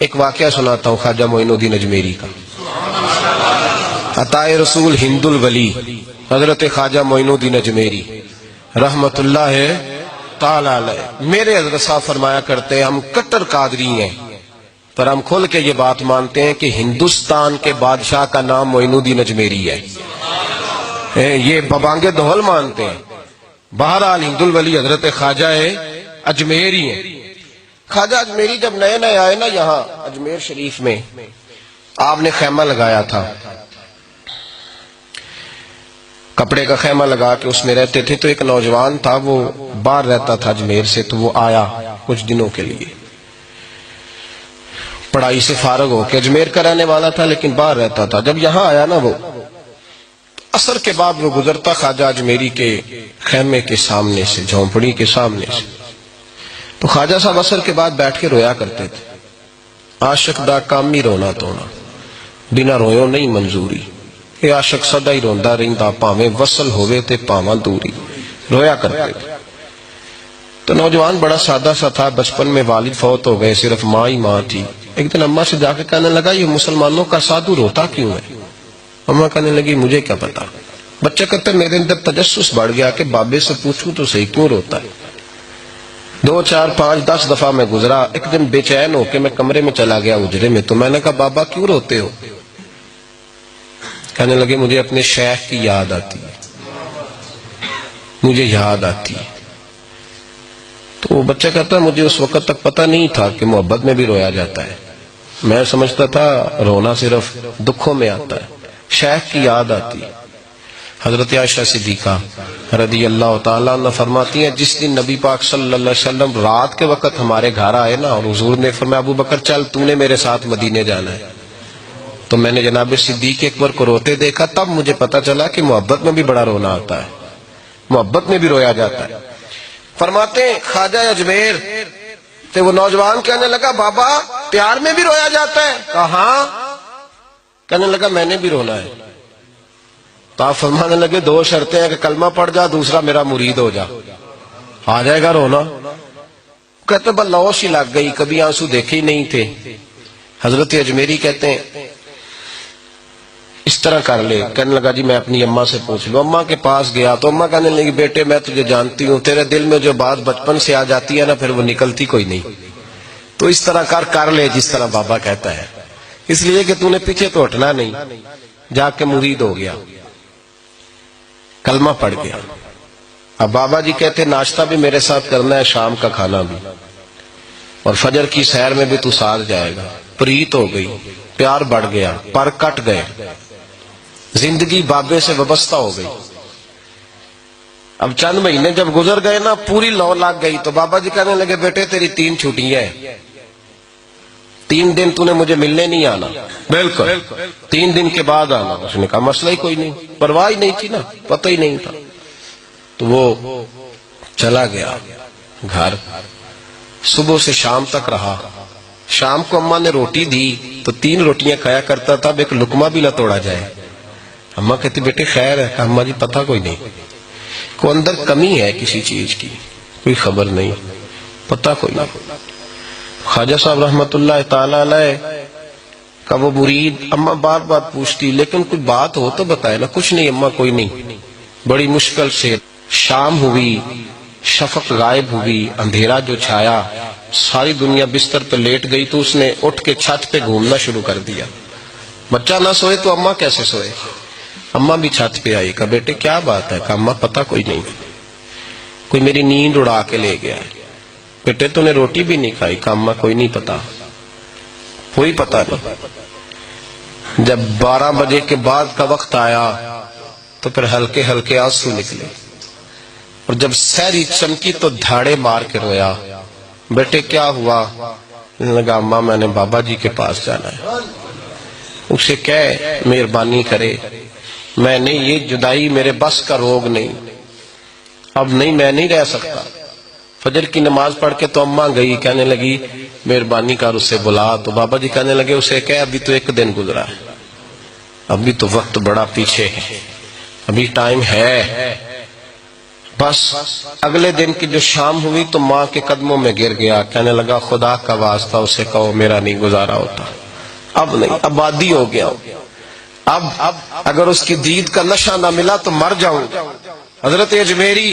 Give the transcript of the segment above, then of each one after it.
ایک واقعہ سناتا ہوں خواجہ معین الدین اجمیری کا. عطائے رسول ہند الولی حضرت خواجہ معین الدین اجمیری رحمت اللہ تعالی علیہ. میرے حضرت صاحب فرمایا کرتے ہیں ہم کٹر قادری ہیں، پر ہم کھل کے یہ بات مانتے ہیں کہ ہندوستان کے بادشاہ کا نام معین الدین اجمیری ہے. یہ ببانگ دہل مانتے ہیں. بہرحال ہند الولی حضرت خواجہ اجمیری ہیں. خواجہ اجمیری جب نئے نئے آئے نا یہاں اجمیر شریف میں، آپ نے خیمہ لگایا تھا، کپڑے کا خیمہ لگا کے اس میں رہتے تھے. تو ایک نوجوان تھا، وہ باہر رہتا تھا اجمیر سے، تو وہ آیا کچھ دنوں کے لیے، پڑھائی سے فارغ ہو کے. اجمیر کا رہنے والا تھا لیکن باہر رہتا تھا. جب یہاں آیا نا، وہ عصر کے بعد وہ گزرتا خواجہ اجمیری کے خیمے کے سامنے سے، جھونپڑی کے سامنے سے، تو خواجہ صاحب عصر کے بعد بیٹھ کے رویا کرتے تھے. عاشق دا کام ہی رونا تونا، بنا رویوں نہیں منظوری. یہ عاشق سدا ہی روندا رہندا، پاویں وصل ہوئے تے پاواں دوری. رویا کرتے تھے. تو نوجوان بڑا سادہ سا تھا، بچپن میں والد فوت ہو گئے، صرف ماں ہی ماں تھی. ایک دن اماں سے جا کے کہنے لگا یہ مسلمانوں کا سادھو روتا کیوں ہے؟ اماں کہنے لگی مجھے کیا پتا. بچہ کہتا ہے میرے اندر تجسس بڑھ گیا کہ بابے سے پوچھوں تو صحیح کیوں روتا ہے. 2 4 5 10 دفعہ میں گزرا. ایک دن بے چین ہو کے میں کمرے میں چلا گیا اجرے میں. تو میں نے کہا بابا کیوں روتے ہو؟ کہنے لگے مجھے اپنے شیخ کی یاد آتی ہے، مجھے یاد آتی ہے. تو وہ بچہ کہتا ہے مجھے اس وقت تک پتہ نہیں تھا کہ محبت میں بھی رویا جاتا ہے. میں سمجھتا تھا رونا صرف دکھوں میں آتا ہے. شیخ کی یاد آتی ہے. حضرت عائشہ صدیقہ رضی اللہ تعالیٰ عنہ فرماتی ہیں جس دن نبی پاک صلی اللہ علیہ وسلم رات کے وقت ہمارے گھر آئے نا، اور حضور نے فرمایا ابو بکر چل تو نے میرے ساتھ مدینے جانا ہے، تو میں نے جناب صدیق اکبر کو روتے دیکھا. تب مجھے پتا چلا کہ محبت میں بھی بڑا رونا آتا ہے، محبت میں بھی رویا جاتا ہے. فرماتے ہیں خواجہ اجمیر تو وہ نوجوان کہنے لگا بابا پیار میں بھی رویا جاتا ہے؟ کہاں؟ کہنے لگا میں نے بھی رونا ہے. تو آپ فرمانے لگے 2 شرطیں ہیں کہ کلمہ پڑھ جا، دوسرا میرا مرید ہو جا، آ جائے گا رونا. کہتے بس لوش ہی لگ گئی، کبھی آنسو دیکھے ہی نہیں تھے. حضرت اجمیری کہتے ہیں اس طرح کر لے. کہنے لگا جی میں اپنی اماں سے پوچھ لوں. اماں کے پاس گیا تو اماں کہنے لگی بیٹے میں تجھے جانتی ہوں، تیرے دل میں جو بات بچپن سے آ جاتی ہے نا پھر وہ نکلتی کوئی نہیں. تو اس طرح کر لے جس طرح بابا کہتا ہے، اس لیے کہ تو نے پیچھے تو ہٹنا نہیں. جا کے مرید ہو گیا، کلمہ پڑھ گیا. اب بابا جی کہتے ناشتہ بھی میرے ساتھ کرنا ہے، شام کا کھانا بھی، اور فجر کی سیر میں بھی تو ساتھ جائے گا. پریت ہو گئی، پیار بڑھ گیا، پر کٹ گئے، زندگی بابے سے وابستہ ہو گئی. اب چند مہینے جب گزر گئے نا پوری لو لگ گئی. تو بابا جی کہنے لگے بیٹے تیری 3 چھٹیاں ہیں، 3 دن تو نے مجھے ملنے نہیں آنا. بالکل 3 دن کے بعد آنا. اس نے کہا مسئلہ ہی کوئی نہیں، پرواہ ہی نہیں تھی نا، پتہ ہی نہیں تھا. تو وہ چلا گیا گھر، صبح سے شام تک رہا. شام کو اماں نے روٹی دی تو 3 روٹیاں کھایا کرتا تھا، اب ایک لقمہ بھی نہ توڑا جائے. اماں کہتی بیٹے خیر ہے؟ کہا اماں جی پتہ کوئی نہیں، کوئی اندر کمی ہے کسی چیز کی، کوئی خبر نہیں، پتہ کوئی نہیں. خواجہ صاحب رحمت اللہ تعالی علیہ کا وہ مرید اماں بار بار پوچھتی لیکن کوئی بات ہو تو بتائے نا. کچھ نہیں اماں کوئی نہیں. بڑی مشکل سے شام ہوئی، شفق غائب ہوئی، اندھیرا جو چھایا، ساری دنیا بستر پہ لیٹ گئی. تو اس نے اٹھ کے چھت پہ گھومنا شروع کر دیا. بچہ نہ سوئے تو اماں کیسے سوئے؟ اماں بھی چھت پہ آئی. کہا بیٹے کیا بات ہے؟ کہا اماں پتہ کوئی نہیں، کوئی میری نیند اڑا کے لے گیا ہے. بیٹے تو نے روٹی بھی نہیں کھائی؟ کہا اماں کوئی نہیں پتا، کوئی پتہ نہیں. جب 12 بجے کے بعد کا وقت آیا تو پھر ہلکے ہلکے آنسو نکلے، اور جب سحری چمکی تو دھاڑے مار کے رویا. بیٹے کیا ہوا؟ لگا اماں میں نے بابا جی کے پاس جانا ہے، اسے کہے مہربانی کرے، میں نے یہ جدائی میرے بس کا روگ نہیں، اب نہیں میں نہیں رہ سکتا. فجر کی نماز پڑھ کے تو اماں گئی، کہنے لگی مہربانی کر اسے بلا. تو بابا جی کہنے لگے اسے کہے ابھی تو 1 دن گزرا ہے، ابھی تو وقت بڑا پیچھے ہے، ابھی ٹائم ہے. بس اگلے دن کی جو شام ہوئی تو ماں کے قدموں میں گر گیا، کہنے لگا خدا کا واسطہ اسے کہو میرا نہیں گزارا ہوتا، اب نہیں، اب عادی ہو گیا، اب اگر اس کی دید کا نشہ نہ ملا تو مر جاؤں۔ حضرت اجمیری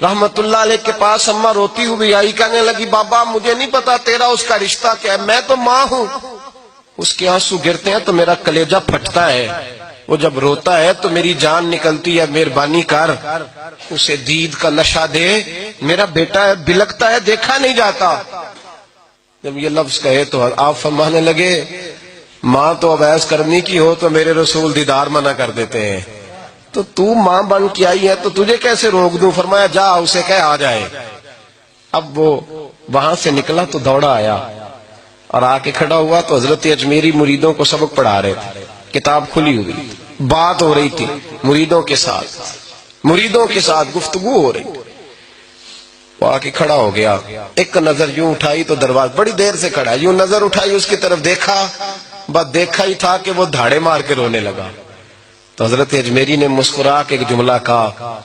رحمت اللہ علیہ کے پاس اماں روتی ہوئی آئی، کہنے لگی بابا مجھے نہیں پتا تیرا اس کا رشتہ کیا ہے، میں تو ماں ہوں۔ اس کے آنسو گرتے ہیں تو میرا کلیجہ پھٹتا ہے، وہ جب روتا ہے تو میری جان نکلتی ہے، مہربانی کر اسے دید کا نشہ دے، میرا بیٹا ہے بلکتا ہے دیکھا نہیں جاتا۔ جب یہ لفظ کہے تو آپ فرمانے لگے ماں تو اب ایس کرنی کی ہو تو میرے رسول دیدار منع کر دیتے ہیں، تو ماں بن کے آئی ہے تو تجھے کیسے روک دوں؟ فرمایا جا اسے کہہ آ جائے۔ اب وہ وہاں سے نکلا تو دوڑا آیا اور آ کے کھڑا ہوا تو حضرت اجمیری مریدوں کو سبق پڑھا رہے تھے، کتاب کھلی ہوئی، بات ہو رہی تھی مریدوں کے ساتھ گفتگو ہو رہی تھی۔ وہ آ کے کھڑا ہو گیا، ایک نظر یوں اٹھائی تو دروازہ، بڑی دیر سے کھڑا ہے، یوں نظر اٹھائی اس کی طرف دیکھا، بس دیکھا ہی تھا کہ وہ دھاڑے مار کے رونے لگا۔ تو حضرت اجمیری نے مسکرا کے ایک جملہ کہا،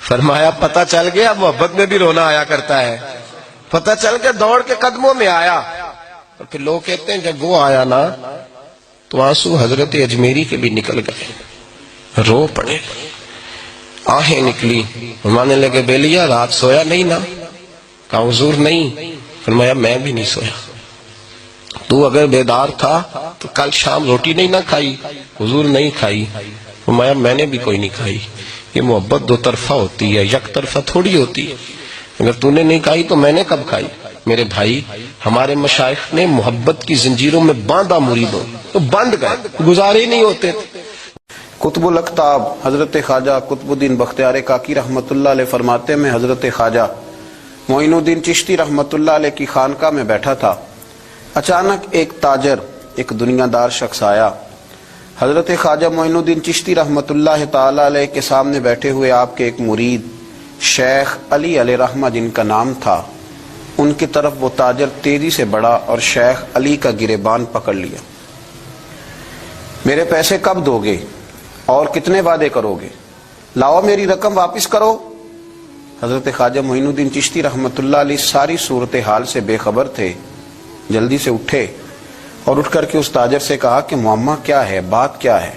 فرمایا پتہ چل گیا محبت میں بھی رونا آیا کرتا ہے، پتہ چل کے دوڑ کے قدموں میں آیا۔ اور پھر لوگ کہتے ہیں جب وہ آیا نا تو آنسو حضرت اجمیری کے بھی نکل گئے، رو پڑے، آہیں نکلی، فرمانے لگے بیلیا رات سویا نہیں نا؟ کہا حضور نہیں۔ فرمایا میں بھی نہیں سویا، تو اگر بیدار تھا تو کل شام روٹی نہیں نہ کھائی؟ حضور نہیں کھائی۔ فرمایا میں نے بھی کوئی نہیں کھائی۔ یہ محبت دو طرفہ ہوتی ہے، یک طرفہ تھوڑی ہوتی ہے، اگر تو نے نہیں کھائی تو میں نے کب کھائی؟ میرے بھائی ہمارے مشائخ نے محبت کی زنجیروں میں باندھا مریدوں، تو بند گئے، گزارے نہیں ہوتے تھے۔ قطب الاقطاب حضرت خواجہ قطب الدین بختیار کاکی رحمت اللہ علیہ فرماتے میں حضرت خواجہ معین الدین چشتی رحمت اللہ علیہ کی خانقاہ میں بیٹھا تھا، اچانک ایک تاجر، ایک دنیا دار شخص آیا۔ حضرت خواجہ معین الدین چشتی رحمت اللہ تعالی علیہ کے سامنے بیٹھے ہوئے آپ کے ایک مرید شیخ علی علیہ رحمہ جن کا نام تھا، ان کی طرف وہ تاجر تیزی سے بڑھا اور شیخ علی کا گریبان پکڑ لیا۔ میرے پیسے کب دو گے اور کتنے وعدے کرو گے؟ لاؤ میری رقم واپس کرو۔ حضرت خواجہ معین الدین چشتی رحمت اللہ علیہ ساری صورتحال سے بے خبر تھے، جلدی سے اٹھے اور اٹھ کر کے اس تاجر سے کہا کہ معمہ کیا ہے، بات کیا ہے؟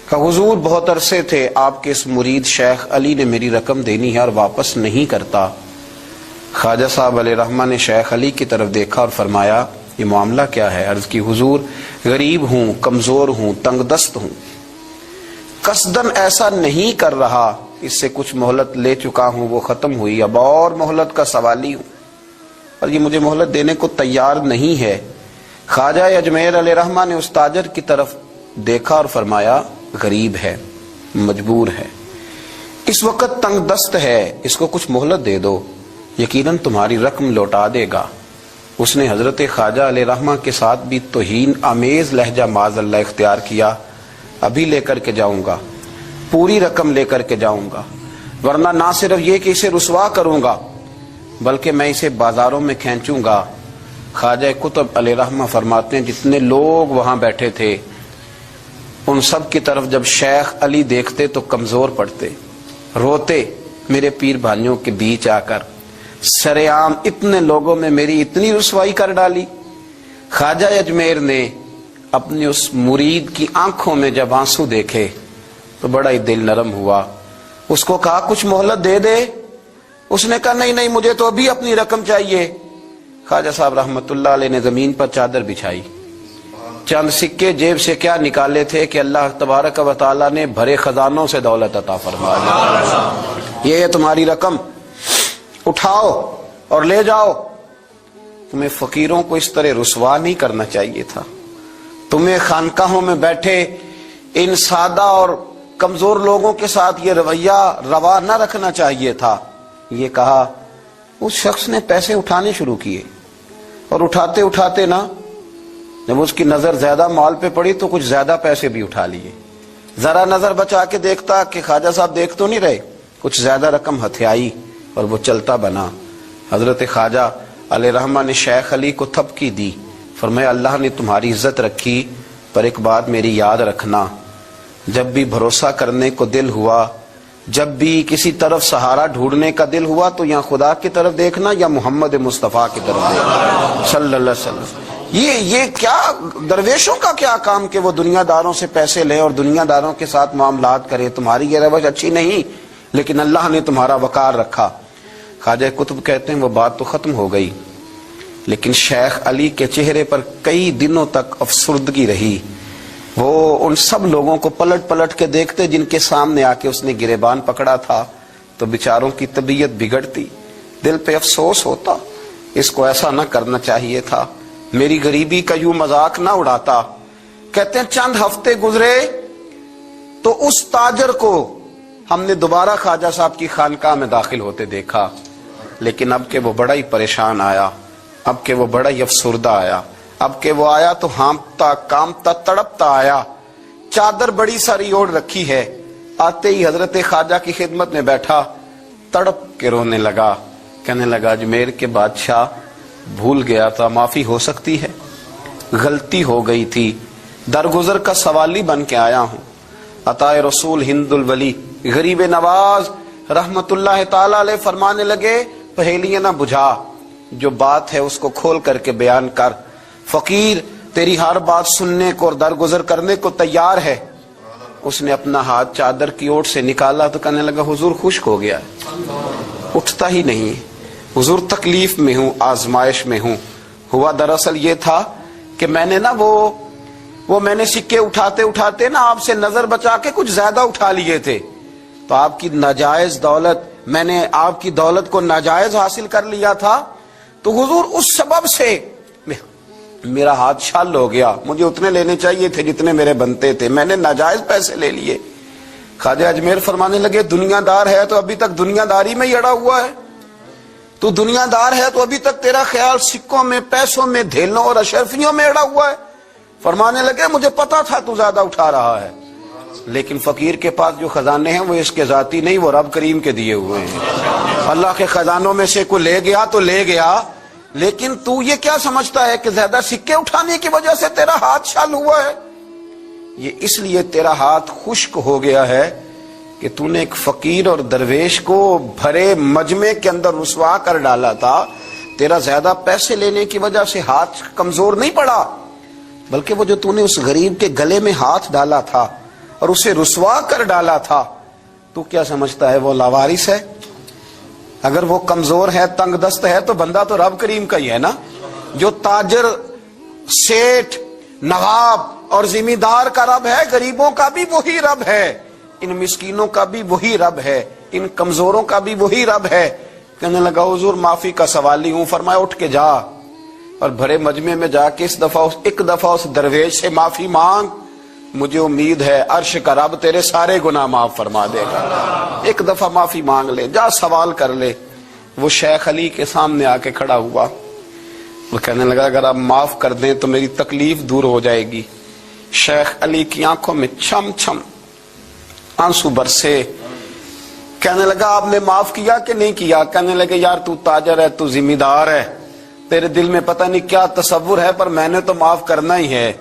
کہا حضور بہت عرصے تھے آپ کے اس مرید شیخ علی نے میری رقم دینی ہے اور واپس نہیں کرتا۔ خواجہ صاحب علیہ رحمہ نے شیخ علی کی طرف دیکھا اور فرمایا یہ معاملہ کیا ہے؟ عرض کی حضور غریب ہوں، کمزور ہوں، تنگ دست ہوں، قصدن ایسا نہیں کر رہا، اس سے کچھ مہلت لے چکا ہوں وہ ختم ہوئی، اب اور مہلت کا سوالی ہوں اور یہ مجھے مہلت دینے کو تیار نہیں ہے۔ خواجہ اجمیر علیہ رحمہ نے اس تاجر کی طرف دیکھا اور فرمایا غریب ہے، مجبور ہے، اس وقت تنگ دست ہے، اس کو کچھ مہلت دے دو، یقیناً تمہاری رقم لوٹا دے گا۔ اس نے حضرت خواجہ علیہ رحمہ کے ساتھ بھی توہین آمیز لہجہ معاذ اللہ اختیار کیا، ابھی لے کر کے جاؤں گا، پوری رقم لے کر کے جاؤں گا، ورنہ نہ صرف یہ کہ اسے رسوا کروں گا بلکہ میں اسے بازاروں میں کھینچوں گا۔ خواجہ قطب علیہ رحمہ فرماتے ہیں جتنے لوگ وہاں بیٹھے تھے ان سب کی طرف جب شیخ علی دیکھتے تو کمزور پڑتے، روتے، میرے پیر بھائیوں کے بیچ آ کر سرے عام اتنے لوگوں میں میری اتنی رسوائی کر ڈالی۔ خواجہ اجمیر نے اپنی اس مرید کی آنکھوں میں جب آنسو دیکھے تو بڑا ہی دل نرم ہوا، اس کو کہا کچھ مہلت دے دے، اس نے کہا نہیں نہیں مجھے تو ابھی اپنی رقم چاہیے۔ خواجہ صاحب رحمت اللہ علیہ نے زمین پر چادر بچھائی، چند سکے جیب سے کیا نکالے تھے کہ اللہ تبارک و تعالیٰ نے بھرے خزانوں سے دولت عطا فرما دی، یہ ہے تمہاری رقم، اٹھاؤ اور لے جاؤ۔ تمہیں فقیروں کو اس طرح رسوا نہیں کرنا چاہیے تھا، تمہیں خانقاہوں میں بیٹھے ان سادہ اور کمزور لوگوں کے ساتھ یہ رویہ روا نہ رکھنا چاہیے تھا۔ یہ کہا اس شخص نے پیسے اٹھانے شروع کیے اور اٹھاتے اٹھاتے نا جب اس کی نظر زیادہ مال پہ پڑی تو کچھ زیادہ پیسے بھی اٹھا لیے، ذرا نظر بچا کے دیکھتا کہ خواجہ صاحب دیکھ تو نہیں رہے، کچھ زیادہ رقم ہتھیائی اور وہ چلتا بنا۔ حضرت خواجہ علیہ رحمہ نے شیخ علی کو تھپکی دی، فرمایا اللہ نے تمہاری عزت رکھی، پر ایک بات میری یاد رکھنا، جب بھی بھروسہ کرنے کو دل ہوا جب بھی کسی طرف سہارا ڈھونڈنے کا دل ہوا تو یا خدا کی طرف دیکھنا یا محمد مصطفیٰ کی طرف دیکھنا صلی اللہ علیہ وسلم۔ یہ کیا درویشوں کا کیا کام کہ وہ دنیا داروں سے پیسے لے اور دنیا داروں کے ساتھ معاملات کرے، تمہاری یہ روش اچھی نہیں، لیکن اللہ نے تمہارا وقار رکھا۔ خواجہ قطب کہتے ہیں وہ بات تو ختم ہو گئی، لیکن شیخ علی کے چہرے پر کئی دنوں تک افسردگی رہی۔ وہ ان سب لوگوں کو پلٹ پلٹ کے دیکھتے جن کے سامنے آ کے اس نے گریبان پکڑا تھا، تو بیچاروں کی طبیعت بگڑتی، دل پہ افسوس ہوتا، اس کو ایسا نہ کرنا چاہیے تھا، میری غریبی کا یوں مذاق نہ اڑاتا۔ کہتے ہیں چند ہفتے گزرے تو اس تاجر کو ہم نے دوبارہ خواجہ صاحب کی خانقاہ میں داخل ہوتے دیکھا، لیکن اب کہ وہ بڑا ہی پریشان آیا، اب کہ وہ بڑا ہی افسردہ آیا، اب کہ وہ آیا تو ہانپتا کامتا تڑپتا آیا، چادر بڑی ساری اوڑھ رکھی ہے، آتے ہی حضرت خواجہ کی خدمت میں بیٹھا، تڑپ کے رونے لگا، کہنے لگا اجمیر کے بادشاہ بھول گیا تھا، معافی ہو سکتی ہے، غلطی ہو گئی تھی، درگزر کا سوالی بن کے آیا ہوں۔ عطائے رسول ہند الولی غریب نواز رحمت اللہ تعالی علیہ فرمانے لگے پہیلیاں نہ بجھا، جو بات ہے اس کو کھول کر کے بیان کر، فقیر تیری ہر بات سننے کو اور درگزر کرنے کو تیار ہے۔ اس نے اپنا ہاتھ چادر کی اوٹ سے نکالا تو کہنے لگا حضور خشک ہو گیا ہے، اٹھتا ہی نہیں، حضور تکلیف میں ہوں، آزمائش میں ہوں۔ ہوا دراصل یہ تھا کہ میں نے نا وہ میں نے سکے اٹھاتے اٹھاتے نا آپ سے نظر بچا کے کچھ زیادہ اٹھا لیے تھے، تو آپ کی ناجائز دولت، میں نے آپ کی دولت کو ناجائز حاصل کر لیا تھا، تو حضور اس سبب سے میرا ہاتھ چھال ہو گیا، مجھے اتنے لینے چاہیے تھے جتنے میرے بنتے تھے، میں نے ناجائز پیسے لے لیے۔ خواجہ اجمیر فرمانے لگے دنیا دار ہے تو ابھی تک دنیا داری میں ہی اڑا ہوا ہے، تو دنیا دار ہے تو ابھی تک تیرا خیال سکوں میں، پیسوں میں، دھیلوں اور اشرفیوں میں اڑا ہوا ہے۔ فرمانے لگے مجھے پتا تھا تو زیادہ اٹھا رہا ہے، لیکن فقیر کے پاس جو خزانے ہیں وہ اس کے ذاتی نہیں، وہ رب کریم کے دیے ہوئے ہیں۔ اللہ کے خزانوں میں سے کوئی لے گیا تو لے گیا، لیکن تو یہ کیا سمجھتا ہے کہ زیادہ سکے اٹھانے کی وجہ سے تیرا ہاتھ چھال ہوا ہے؟ یہ اس لیے تیرا ہاتھ خشک ہو گیا ہے کہ تو نے ایک فقیر اور درویش کو بھرے مجمع کے اندر رسوا کر ڈالا تھا۔ تیرا زیادہ پیسے لینے کی وجہ سے ہاتھ کمزور نہیں پڑا، بلکہ وہ جو تو نے اس غریب کے گلے میں ہاتھ ڈالا تھا اور اسے رسوا کر ڈالا تھا، تو کیا سمجھتا ہے وہ لاوارث ہے؟ اگر وہ کمزور ہے، تنگ دست ہے، تو بندہ تو رب کریم کا ہی ہے نا۔ جو تاجر، سیٹھ، نواب اور ذمہ دار کا رب ہے، غریبوں کا بھی وہی رب ہے، ان مسکینوں کا بھی وہی رب ہے، ان کمزوروں کا بھی وہی رب ہے۔ کہنے لگا حضور معافی کا سوالی ہوں۔ فرمایا اٹھ کے جا اور بھرے مجمع میں جا کے ایک دفعہ اس درویش سے معافی مانگ، مجھے امید ہے عرش کا رب تیرے سارے گناہ معاف فرما دے گا۔ ایک دفعہ معافی مانگ لے، جا سوال کر لے۔ وہ شیخ علی کے سامنے آ کے کھڑا ہوا، وہ کہنے لگا اگر آپ معاف کر دیں تو میری تکلیف دور ہو جائے گی۔ شیخ علی کی آنکھوں میں چھم چھم آنسو برسے، کہنے لگا آپ نے معاف کیا کہ نہیں کیا؟ کہنے لگے یار تو تاجر ہے، تو ذمہ دار ہے، تیرے دل میں پتہ نہیں کیا تصور ہے، پر میں نے تو معاف کرنا ہی ہے،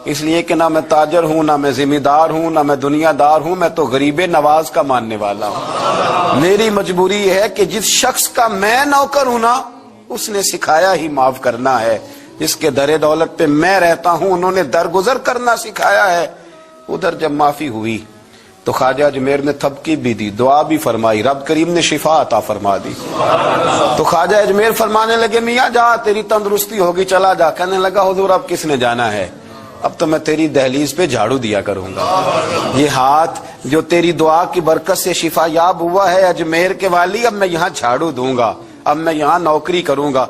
اس لیے کہ نہ میں تاجر ہوں، نہ میں ذمہ دار ہوں، نہ میں دنیا دار ہوں، میں تو غریب نواز کا ماننے والا ہوں۔ میری مجبوری یہ ہے کہ جس شخص کا میں نوکر ہوں نا، اس نے سکھایا ہی معاف کرنا ہے، جس کے در دولت پہ میں رہتا ہوں انہوں نے درگزر کرنا سکھایا ہے۔ ادھر جب معافی ہوئی تو خواجہ اجمیر نے تھپکی بھی دی، دعا بھی فرمائی، رب کریم نے شفا عطا فرما دی۔ تو خواجہ اجمیر فرمانے لگے میاں جا، تیری تندرستی ہوگی، چلا جا۔ کہنے لگا حضور اب کس نے جانا ہے، اب تو میں تیری دہلیز پہ جھاڑو دیا کروں گا۔ یہ ہاتھ جو تیری دعا کی برکت سے شفا یاب ہوا ہے اجمیر کے والی، اب میں یہاں جھاڑو دوں گا، اب میں یہاں نوکری کروں گا۔